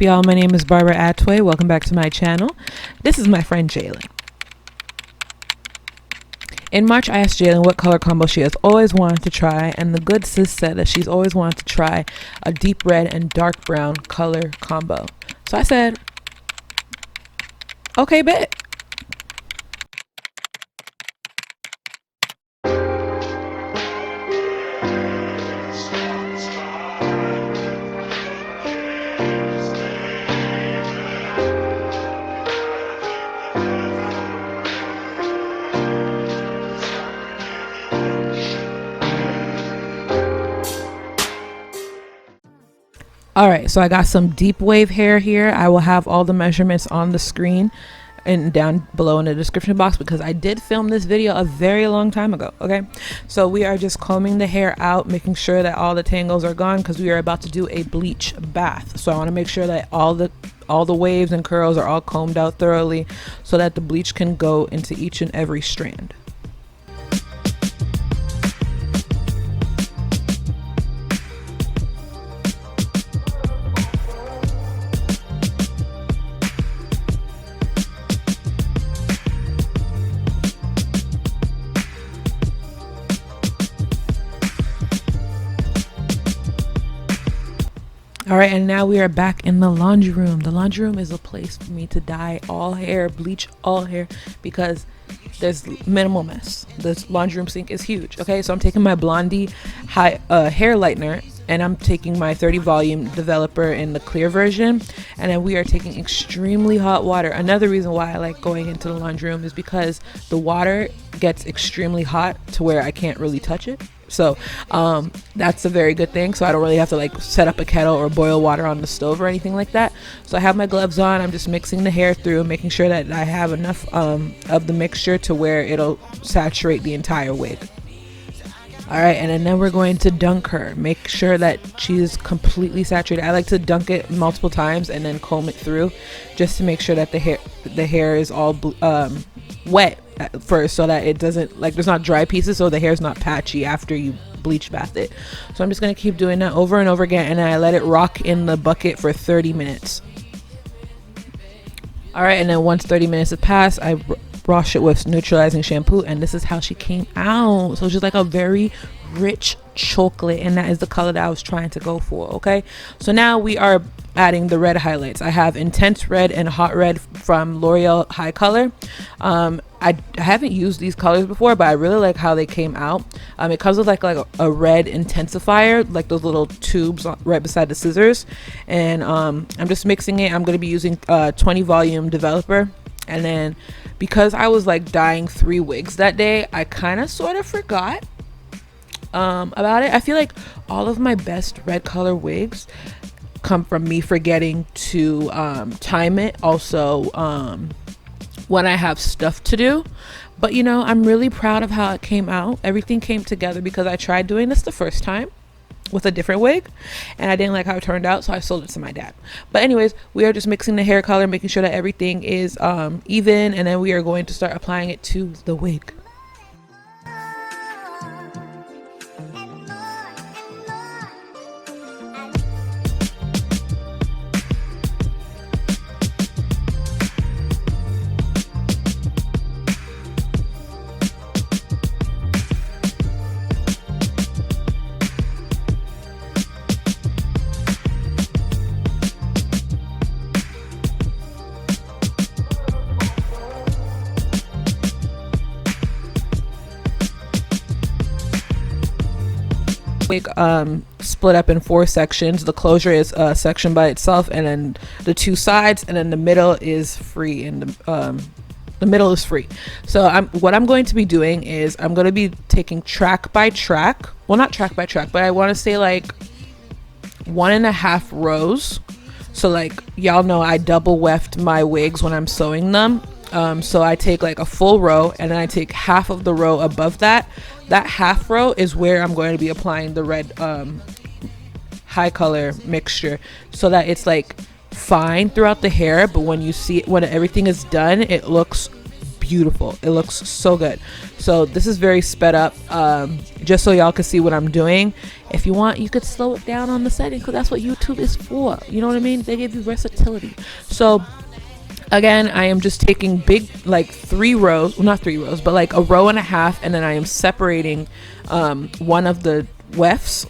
Y'all, my name is Barbara Atewe. Welcome back to my channel. This is my friend Jaylin. In March, I asked Jaylin what color combo she has always wanted to try, and the good sis said that she's always wanted to try a deep red and dark brown color combo. So I said, okay, bet. All right, so I got some deep wave hair here. I will have all the measurements on the screen and down below in the description box because I did film this video a very long time ago. Okay, so we are just combing the hair out, making sure that all the tangles are gone because we are about to do a bleach bath. So I want to make sure that all the waves and curls are all combed out thoroughly so that the bleach can go into each and every strand. All right, and now we are back in the laundry room. The laundry room is a place for me to dye all hair, bleach all hair, because there's minimal mess. The laundry room sink is huge. Okay, so I'm taking my Blondie hair lightener, and I'm taking my 30 volume developer in the clear version, and then we are taking extremely hot water. Another reason why I like going into the laundry room is because the water gets extremely hot to where I can't really touch it. So that's a very good thing, so I don't really have to like set up a kettle or boil water on the stove or anything like that. So I have my gloves on. I'm just mixing the hair through, making sure that I have enough of the mixture to where it'll saturate the entire wig. All right, and then we're going to dunk her. Make sure that she's completely saturated. I like to dunk it multiple times and then comb it through just to make sure that the hair is all wet at first, so that it doesn't, like, there's not dry pieces, so the hair is not patchy after you bleach bath it. So I'm just going to keep doing that over and over again, and then I let it rock in the bucket for 30 minutes. All right, and then once 30 minutes have passed, I wash it with neutralizing shampoo, and this is how she came out. So she's like a very rich chocolate, and that is the color that I was trying to go for. Okay, so now we are adding the red highlights. I have intense red and hot red from Loreal hicolor. I haven't used these colors before, but I really like how they came out. It comes with like a red intensifier, like those little tubes right beside the scissors, and I'm just mixing it. I'm going to be using 20 volume developer, and then because I was like dyeing 3 wigs that day, I kind of sort of forgot about it. I feel like all of my best red color wigs come from me forgetting to time it, also when I have stuff to do. But you know, I'm really proud of how it came out. Everything came together because I tried doing this the first time with a different wig and I didn't like how it turned out, so I sold it to my dad. But anyways, we are just mixing the hair color, making sure that everything is even, and then we are going to start applying it to the wig. Wig split up in 4 sections. The closure is a section by itself, and then the 2 sides, and then the middle is free, and the middle is free. So what I'm going to be doing is I'm going to be taking track by track, well, not track by track, but I want to say like 1.5 rows. So like, y'all know I double weft my wigs when I'm sewing them. So I take like a full row, and then I take half of the row above that. That half row is where I'm going to be applying the red high color mixture, so that it's like fine throughout the hair, but when you see it, when everything is done, it looks beautiful. It looks so good. So this is very sped up, just so y'all can see what I'm doing. If you want, you could slow it down on the setting, because that's what YouTube is for. You know what I mean? They give you versatility. So again, I am just taking big, like 3 rows, well, not 3 rows, but like a row and a half, and then I am separating one of the wefts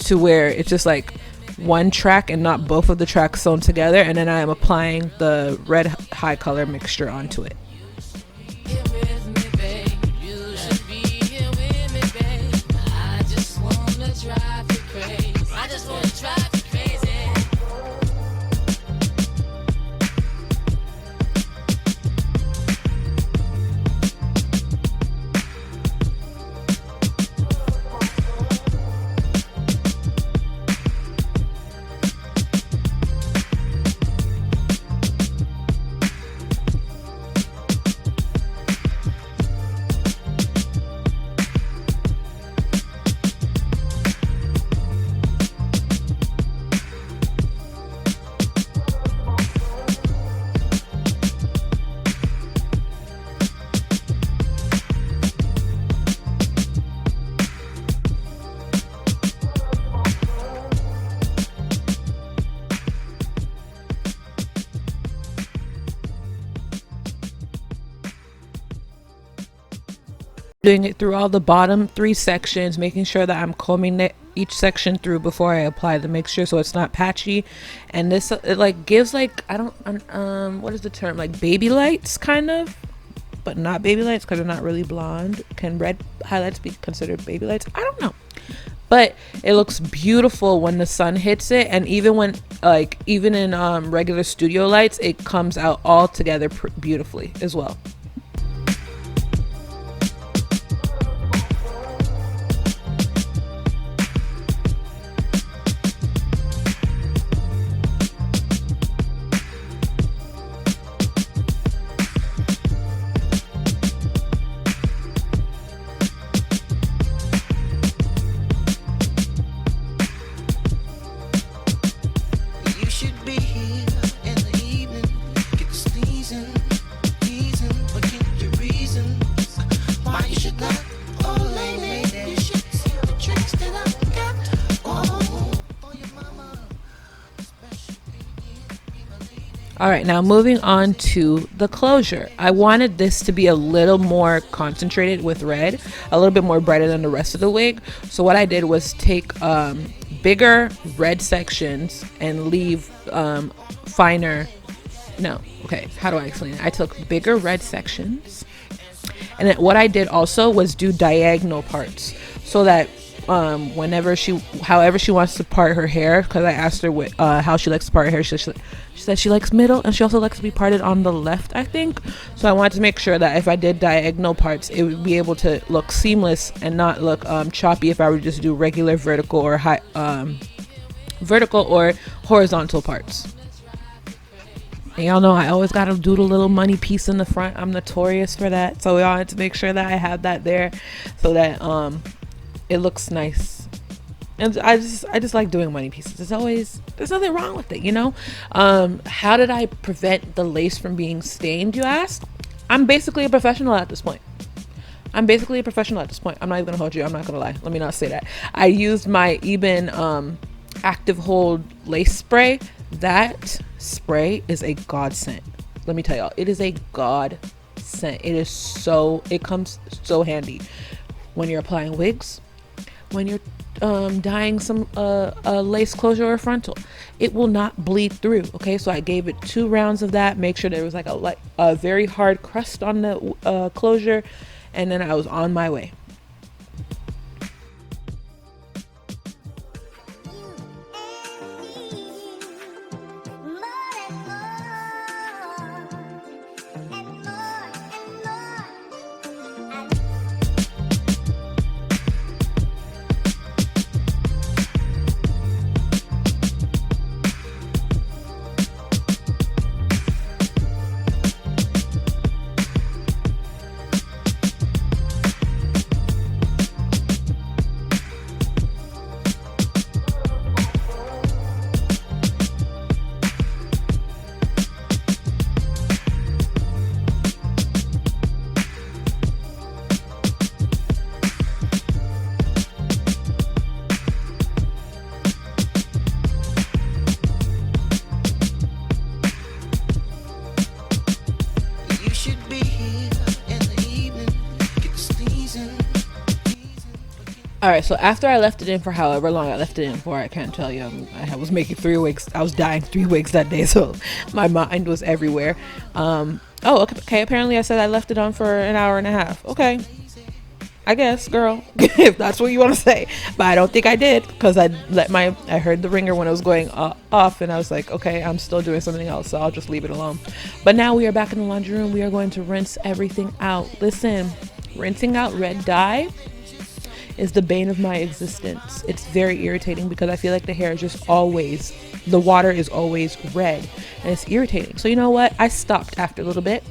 to where it's just like one track and not both of the tracks sewn together, and then I am applying the red high color mixture onto it. Doing it through all the bottom 3 sections, making sure that I'm combing each section through before I apply the mixture, so it's not patchy. And this it like gives like, I don't what is the term, like baby lights kind of, but not baby lights because they're not really blonde. Can red highlights be considered baby lights? I don't know, but it looks beautiful when the sun hits it. And even when like even in regular studio lights, it comes out all together beautifully as well. All right, now moving on to the closure. I wanted this to be a little more concentrated with red, a little bit more brighter than the rest of the wig. So what I did was take bigger red sections and leave finer, no, okay, how do I explain it? I took bigger red sections, and then what I did also was do diagonal parts, so that however she wants to part her hair, because I asked her how she likes to part her hair, she said she likes middle, and she also likes to be parted on the left, I think. So I wanted to make sure that if I did diagonal parts, it would be able to look seamless and not look choppy if I were to just do regular vertical or horizontal parts. And y'all know I always gotta do the little money piece in the front. I'm notorious for that, so I wanted to make sure that I have that there so that it looks nice. And I just like doing money pieces. There's nothing wrong with it, you know. How did I prevent the lace from being stained, you ask? I'm basically a professional at this point. I'm not even gonna hold you. I'm not gonna lie. Let me not say that. I used my Eben active hold lace spray. That spray is a godsend. Let me tell y'all, it is a godsend. It comes so handy when you're applying wigs, when you're dyeing some lace closure or frontal. It will not bleed through. Okay, so I gave it 2 rounds of that, make sure there was like a very hard crust on the closure, and then I was on my way. All right, so after I left it in for however long I left it in for, I can't tell you. I was making 3 wigs. I was dyeing 3 wigs that day, so my mind was everywhere. Oh, okay. Apparently, I said I left it on for an hour and a half. Okay, I guess, girl, if that's what you want to say. But I don't think I did, because I heard the ringer when it was going off, and I was like, okay, I'm still doing something else, so I'll just leave it alone. But now we are back in the laundry room. We are going to rinse everything out. Listen, rinsing out red dye is the bane of my existence. It's very irritating because I feel like the hair is just always, the water is always red, and it's irritating. So you know what? I stopped after a little bit,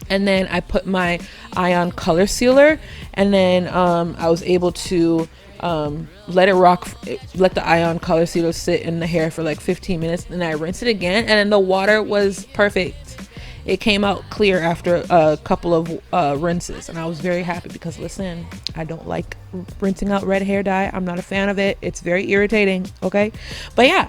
and then I put my ion color sealer, and then I was able to let it rock, let the ion color sealer sit in the hair for like 15 minutes, and I rinsed it again, and then the water was perfect. It came out clear after a couple of rinses, and I was very happy because, listen, I don't like rinsing out red hair dye. I'm not a fan of it. It's very irritating, okay? But yeah.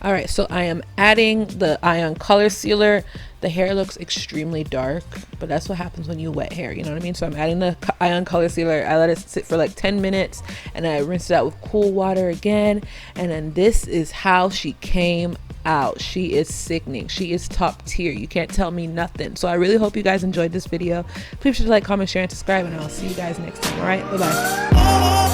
All right, so I am adding the ion color sealer. The hair looks extremely dark, but that's what happens when you wet hair, you know what I mean? So I'm adding the ion color sealer. I let it sit for like 10 minutes, and I rinsed it out with cool water again. And then this is how she came out. She is sickening. She is top tier. You can't tell me nothing. So I really hope you guys enjoyed this video. Please like, comment, share, and subscribe, and I'll see you guys next time. All right, bye-bye.